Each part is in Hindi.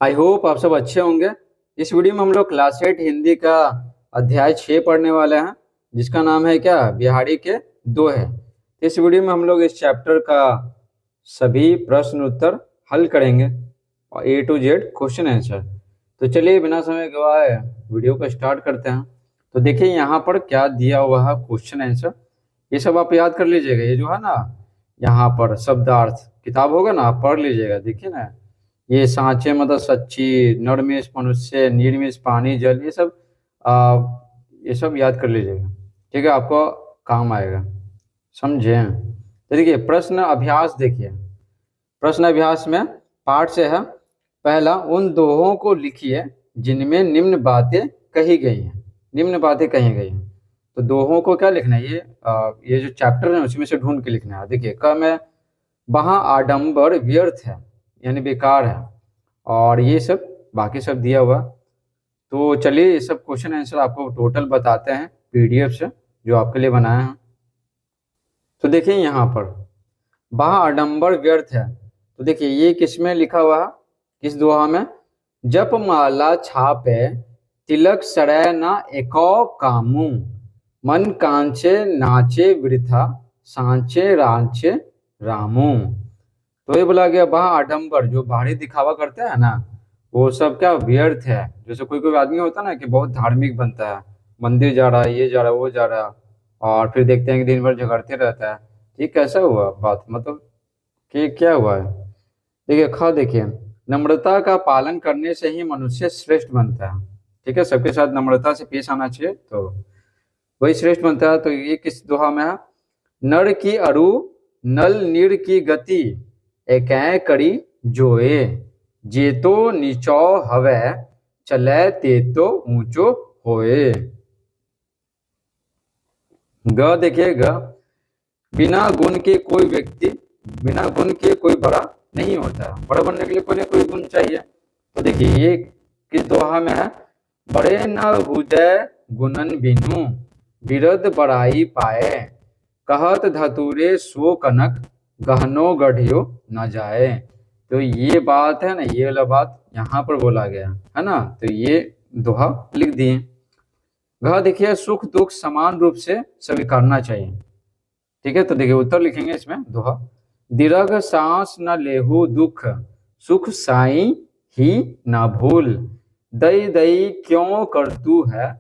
आई होप आप सब अच्छे होंगे। इस वीडियो में हम लोग क्लास 8 हिंदी का अध्याय 6 पढ़ने वाले हैं, जिसका नाम है क्या, बिहारी के दो है। इस वीडियो में हम लोग इस चैप्टर का सभी प्रश्न उत्तर हल करेंगे और A to Z question answer. तो चलिए बिना समय गवाए वीडियो को स्टार्ट करते हैं। तो देखिए यहाँ पर क्या दिया हुआ है क्वेश्चन आंसर, ये सब आप याद कर लीजिएगा। ये जो है ना, यहाँ पर शब्दार्थ किताब होगा ना, आप पढ़ लीजिएगा। देखिए ना, ये सांचे मतलब सच्ची, नरमेश मनुष्य, निर्मेश पानी जल, ये सब याद कर लीजिएगा। ठीक है, आपको काम आएगा, समझे। तो देखिए प्रश्न अभ्यास, देखिए प्रश्न अभ्यास में पाठ से है। पहला, उन दोहों को लिखिए जिनमें निम्न बातें कही गई हैं। निम्न बातें कही गई हैं, तो दोहों को क्या लिखना है, ये जो चैप्टर है उसमें से ढूंढ के लिखना है। देखिए क में, वहाँ आडंबर व्यर्थ है यानी बेकार है, और ये सब बाकी सब दिया हुआ। तो चलिए ये सब क्वेश्चन आंसर आपको टोटल बताते हैं पीडीएफ से, जो आपके लिए बनाए हैं। तो देखिए यहाँ पर वह आडंबर व्यर्थ है, तो देखिए ये किस में लिखा हुआ है, किस दोहा में। जप माला छापे तिलक सड़ै ना एको कामू, मन कांचे नाचे वृथा सांचे रांचे रामू। तो ये बोला गया वह आडंबर, जो बाहरी दिखावा करते हैं ना, वो सब क्या व्यर्थ है। जैसे कोई कोई आदमी होता है ना कि बहुत धार्मिक बनता है, मंदिर जा रहा है, ये जा रहा है, वो जा रहा है, और फिर देखते हैं कि दिन भर झगड़ते रहता है। ये कैसा हुआ बात, मतलब कि क्या हुआ है। देखिए देखिए, नम्रता का पालन करने से ही मनुष्य श्रेष्ठ बनता है। ठीक है, सबके साथ नम्रता से पेश आना चाहिए, तो वही श्रेष्ठ बनता है। तो ये किस दोहा में है, नर की अरु नल नीर की गति, एकै करी जोए, जे तो नीचो हवे चले ते तो ऊंचो होए। ग देखिए, ग बिना गुण के कोई व्यक्ति, बिना गुण के कोई बड़ा नहीं होता। बड़ा बनने के लिए कोई ना कोई गुण चाहिए। तो देखिए ये किस दोहा में है, बड़े न हृदय गुणन बिनु, बिरद बड़ाई पाए, कहत धतुरे सो कनक, गहनो गढ़ियो न जाए। तो ये बात है ना, ये वाला बात यहाँ पर बोला गया है ना, तो ये दोहा लिख दिए। घ देखिए, सुख दुख समान रूप से स्वीकारना चाहिए। ठीक है, तो देखिए उत्तर लिखेंगे इसमें दोहा, दीर्घ सांस न लेहु दुख, सुख साई ही ना भूल, दई दई क्यों करतू है,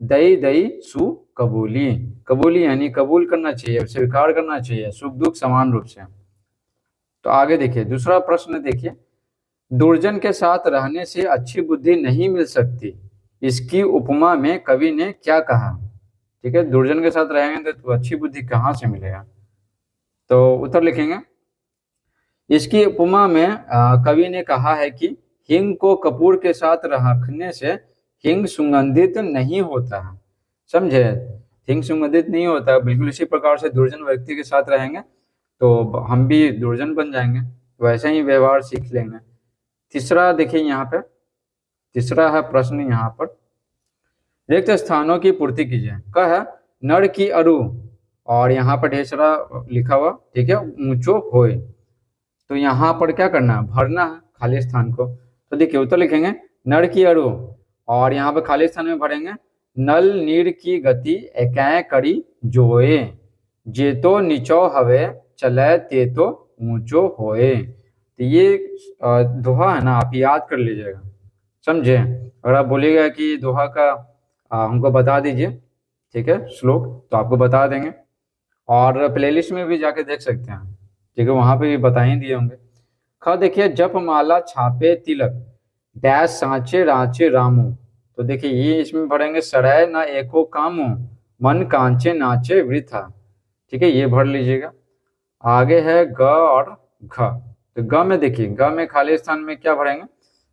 दई दई सु कबूली। कबूली यानी कबूल करना चाहिए, स्वीकार करना चाहिए, सुख दुख समान रूप से। तो आगे देखिए दूसरा प्रश्न, देखिए दुर्जन के साथ रहने से अच्छी बुद्धि नहीं मिल सकती, इसकी उपमा में कवि ने क्या कहा। ठीक है, दुर्जन के साथ रहेंगे तो अच्छी बुद्धि कहाँ से मिलेगा। तो उत्तर लिखेंगे, इसकी उपमा में कवि ने कहा है कि हिंग को कपूर के साथ रखने से हिंग सुगंधित नहीं होता है। समझे, हिंग सुगंधित नहीं होता है। बिल्कुल इसी प्रकार से दुर्जन व्यक्ति के साथ रहेंगे तो हम भी दुर्जन बन जाएंगे, वैसे ही व्यवहार सीख लेंगे। तीसरा देखिए यहाँ पे, तीसरा है प्रश्न यहाँ पर, रिक्त स्थानों की पूर्ति कीजिए। कह है नर की अरु, और यहाँ पर ढेर सारा लिखा हुआ, ठीक है, ऊंचो होए। तो यहाँ पर क्या करना है, भरना है खाली स्थान को। तो देखिए उत्तर लिखेंगे, नर की अरु, और यहाँ पर खाली स्थान में भरेंगे नल नीर की गति, एकै करी जोए, जे तो नीचो हवे चले ते तो ऊंचो होए। तो ये दोहा है ना, आप याद कर लीजिएगा, समझे। अगर आप बोलिएगा कि दोहा का हमको बता दीजिए, ठीक है, श्लोक, तो आपको बता देंगे, और प्लेलिस्ट में भी जाके देख सकते हैं। ठीक है, वहां पे भी बता ही दिए होंगे। ख देखिए, जप माला छापे तिलक, डैश सांचे रांचे रामू। तो देखिए ये इसमें भरेंगे, सराय ना एको कामू, मन कांचे नाचे वृथा। ठीक है, ये भर लीजिएगा। आगे है ग और घ। तो ग में देखिए, ग में खाली स्थान में क्या भरेंगे,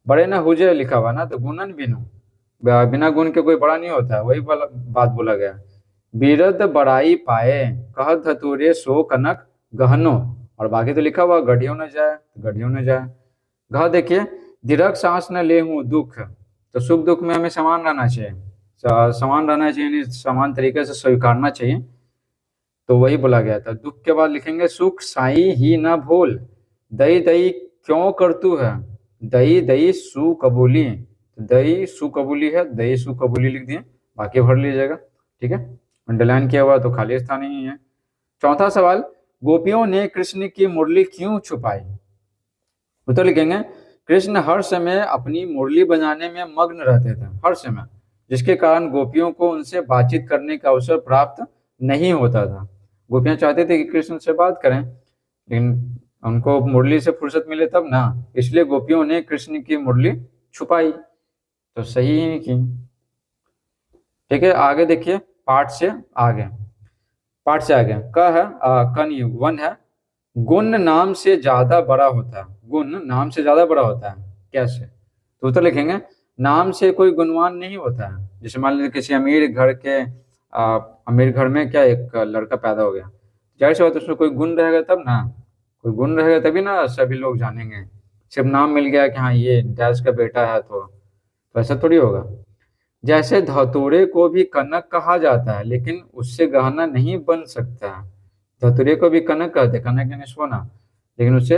बड़े ना हुजे लिखा हुआ ना, तो गुणन बिनु, बिना गुण के कोई बड़ा नहीं होता है, वही बात बोला गया। बिरद बड़ाई पाए, कहत धतुरे सो कनक गहनो, और बाकी तो लिखा हुआ गढ़ियों न जाए, गढ़ियों न जाए। घ देखिए, दीर्घ सांस न ले हूँ दुख, तो सुख दुख में हमें समान रहना चाहिए, समान रहना चाहिए, समान तरीके से स्वीकारना चाहिए, तो वही बोला गया था। दुख के बाद लिखेंगे सुख साई ही न भूल, दई दई क्यों करतू है, दही दही सू कबूली, दही सू कबूली है, दही सू कबूली लिख दिए, बाकी भर लीजिएगा। ठीक है, अंडरलाइन किया हुआ तो खाली स्थान ही है। चौथा सवाल, गोपियों ने कृष्ण की मुरली क्यों छुपाई? उत्तर लिखेंगे, कृष्ण हर समय अपनी मुरली बजाने में मग्न रहते थे, हर समय, जिसके कारण गोपियों को उनसे बातचीत करने का अवसर प्राप्त नहीं होता था। गोपियां चाहते थे कि कृष्ण से बात करें, लेकिन उनको मुरली से फुर्सत मिले तब ना, इसलिए गोपियों ने कृष्ण की मुरली छुपाई, तो सही ही की। ठीक है, आगे देखिए, पाठ से आगे, पाठ से आगे क है, क नहीं, वन है, गुण नाम से ज्यादा बड़ा होता है, गुण नाम से ज्यादा बड़ा होता है, कैसे? तो उत्तर लिखेंगे, नाम से कोई गुणवान नहीं होता है। जैसे मान लीजिए किसी अमीर घर के अमीर घर में क्या एक लड़का पैदा हो गया, जाहिर सी बात है उसमें कोई गुण रहेगा तब ना, कोई गुण रहेगा तभी ना सभी लोग जानेंगे। सिर्फ नाम मिल गया कि हाँ ये डैश का बेटा है, तो ऐसा थोड़ी होगा। जैसे धतूरे को भी कनक कहा जाता है, लेकिन उससे गहना नहीं बन सकता है। धतूरे को भी कनक कहते हैं, कनक यानी सोना, लेकिन उससे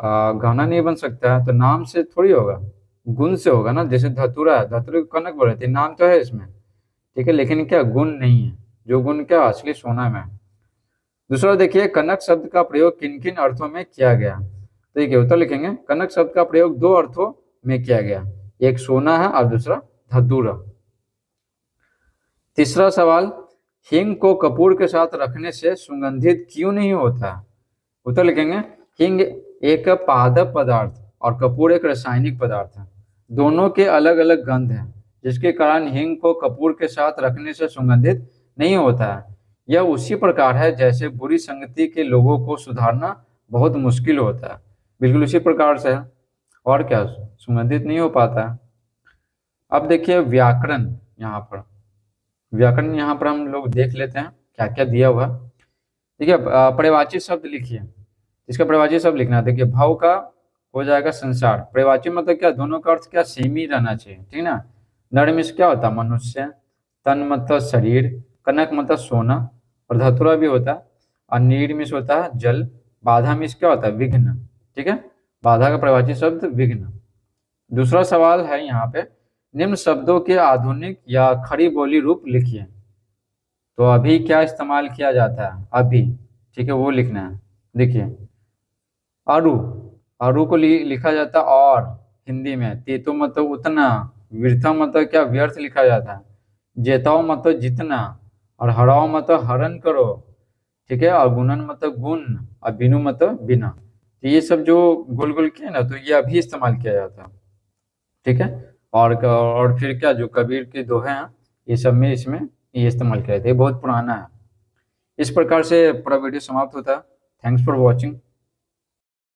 गहना नहीं बन सकता है, तो नाम से थोड़ी होगा, गुण से होगा ना। जैसे धतूरा है, धतूरे को कनक बोल रहे थे, नाम तो है इसमें, ठीक है, लेकिन क्या गुण नहीं है, जो गुण क्या असली सोना में है। दूसरा देखिए, कनक शब्द का प्रयोग किन किन अर्थों में किया गया? तो देखिए उत्तर लिखेंगे, कनक शब्द का प्रयोग दो अर्थों में किया गया, एक सोना है और दूसरा धतूरा। तीसरा सवाल, हींग को कपूर के साथ रखने से सुगंधित क्यों नहीं होता? उत्तर लिखेंगे, हींग एक पादप पदार्थ और कपूर एक रासायनिक पदार्थ है, दोनों के अलग अलग गंध हैं, जिसके कारण हींग को कपूर के साथ रखने से सुगंधित नहीं होता है। यह उसी प्रकार है जैसे बुरी संगति के लोगों को सुधारना बहुत मुश्किल होता है, बिल्कुल उसी प्रकार से है, और क्या, सुगंधित नहीं हो पाता है। अब देखिए व्याकरण, यहाँ पर व्याकरण यहाँ पर हम लोग देख लेते हैं क्या क्या दिया हुआ। देखिए पर्यायवाची शब्द लिखिए, इसका पर्यायवाची शब्द लिखना है। देखिए भाव का हो जाएगा संसार, पर्यायवाची मतलब क्या, दोनों का अर्थ क्या सेम ही रहना चाहिए, ठीक ना। नर में क्या होता है, मनुष्य, तन मतलब शरीर, कनक मतलब सोना, और धतुरा भी होता है, और नीर मिस होता है जल, बाधा मिस क्या होता है, विघ्न, ठीक है, बाधा का पर्यायवाची शब्द विघ्न। दूसरा सवाल है यहाँ पे, निम्न शब्दों के आधुनिक या खड़ी बोली रूप लिखिए। तो अभी क्या इस्तेमाल किया जाता है, अभी, ठीक है, वो लिखना है। देखिए अरु, अरु को लिखा जाता है और हिंदी में, तेतो मतलब उतना, वृथा मतलब क्या, व्यर्थ लिखा जाता है, जेताओ मतलब जितना, और हराओ मतलब हरण करो, ठीक है, और गुणन मतलब गुण, और बिनु मतलब बिना। तो ये सब जो गोल गोल किए ना, तो ये अभी इस्तेमाल किया जाता है, ठीक है। और फिर क्या, जो कबीर के दोहे हैं, ये सब में इसमें ये इस्तेमाल किया जाता है, ये बहुत पुराना है। इस प्रकार से पूरा वीडियो समाप्त होता है। Thanks for watching.